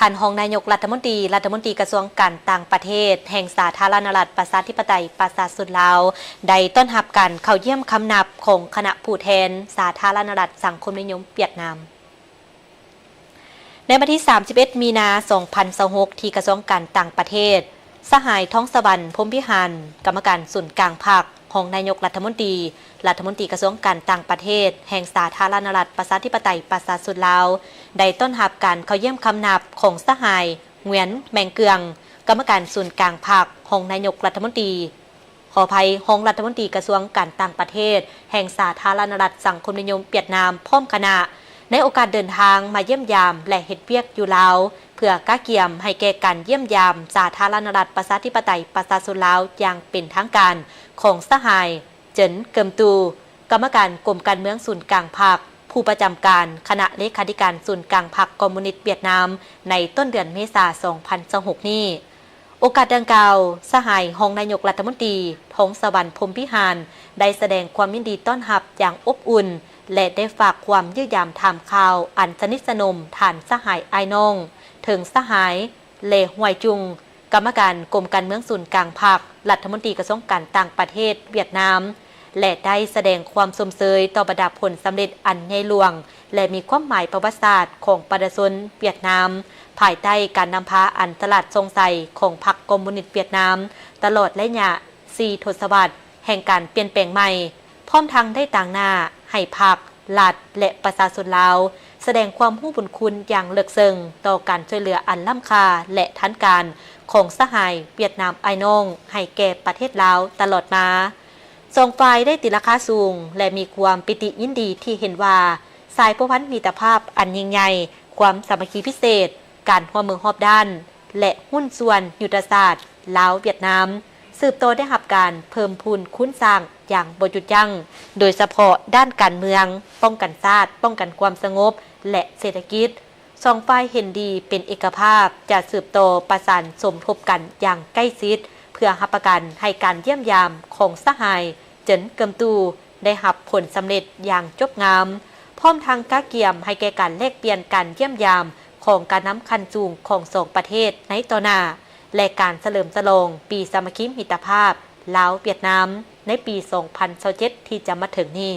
ท่านรองนายกรัฐมนตรีกระทรวงการต่างประเทศแห่งสาธารณรัฐประชาธิปไตยประชาชนลาวได้ต้อนรับการเข้าเยี่ยมคำนับของคณะผู้แทนสาธารณรัฐสังคมนิยมเวียดนามในวันที่ 31 มีนาคม 2026 ที่กระทรวงการต่างประเทศสหายท้องสวรรค์พรหมพิหารกรรมการศูนย์กลางภาคของนายกรัฐมนตรีกระทรวงการต่างประเทศแห่งสาธารณรัฐประชาธิปไตยประชาชนลาวได้ต้อนรับการเข้าเยี่ยมคำนับของสหายเหวียนแมงเกืองกรรมการศูนย์กลางภาคของนายกรัฐมนตรีขออภัยรองรัฐมนตรีกระทรวงการต่างประเทศแห่งสาธารณรัฐสังคมนิยมเวียดนามพร้อมคณะในโอกาสเดินทางมาเยี่ยมยามและเฮ็ดเวียกอยู่ลาวเพื่อก้าเกี่ยมให้แก่การเยี่ยมยามสาธารณรัฐประชาธิปไตยประชาชนลาวอย่างเป็นทางการของสหายเจินเกิมตูกรรมการกรมการเมืองศูนย์กลางภาคผู้ประจำการคณะเลขาธิการศูนย์กลางพรรคคอมมิวนิสต์เวียดนามในต้นเดือนเมษายน 2026 นี้โอกาสดังกล่าวสหายรองนายกรัฐมนตรีท้องสวรรค์พรหมพิหารได้แสดงความยินดีต้อนรับอย่างอบอุ่นและได้ฝากความยื้อยามถามข่าวอันสนิทสนมฐานสหายไอ้น้องถึงสหายเลห่วยจุงกรรมการกรมการเมืองศูนย์กลางภาครัฐมนตรีกระทรวงการต่างประเทศเวียดนามและได้แสดงความสมเสยต่อบรรดาผลสำเร็จอันใหญ่หลวงและมีความหมายประวัติศาสตร์ของประชาชนเวียดนามภายใต้การนำพาอันตลาดทรงใสของพรรคคอมมิวนิสต์เวียดนามตลอดระยะ4 ทศวรรษแห่งการเปลี่ยนแปลงใหม่พร้อมทั้งได้ต่างหน้าให้พรรครัฐและประชาชนลาวแสดงความรู้บุญคุณอย่างเลิศเซิงต่อการช่วยเหลืออันล้ำค่าและทันการของสหายเวียดนามไอ้น้องให้แก่ประเทศลาวตลอดมาสองฝ่ายได้ติดราคาสูงและมีความปิติยินดีที่เห็นว่าสายพัวพันมิตรภาพอันยิ่งใหญ่ความสามัคคีพิเศษการร่วมมือรอบด้านและหุ้นส่วนยุทธศาสตร์ลาวเวียดนามสืบโตได้รับการเพิ่มพูนคุ้นสร้างอย่างบ่หยุดยั้งโดยเฉพาะด้านการเมืองป้องกันชาติป้องกันความสงบและเศรษฐกิจสองฝ่ายเห็นดีเป็นเอกภาพจะสืบโตประสานสมทบกันอย่างใกล้ชิดเพื่อรับประกันให้การเยี่ยมยามของสหายเจินเกิมตูได้รับผลสำเร็จอย่างจบงามพร้อมทางก้าเกี่ยมให้แก่การแลกเปลี่ยนการเยี่ยมยามของการนำคันจูงของสองประเทศในต่อหน้าและการเฉลิมฉลองปีสามัคคีมิตรภาพลาวเวียดนามในปี 2027 ที่จะมาถึงนี้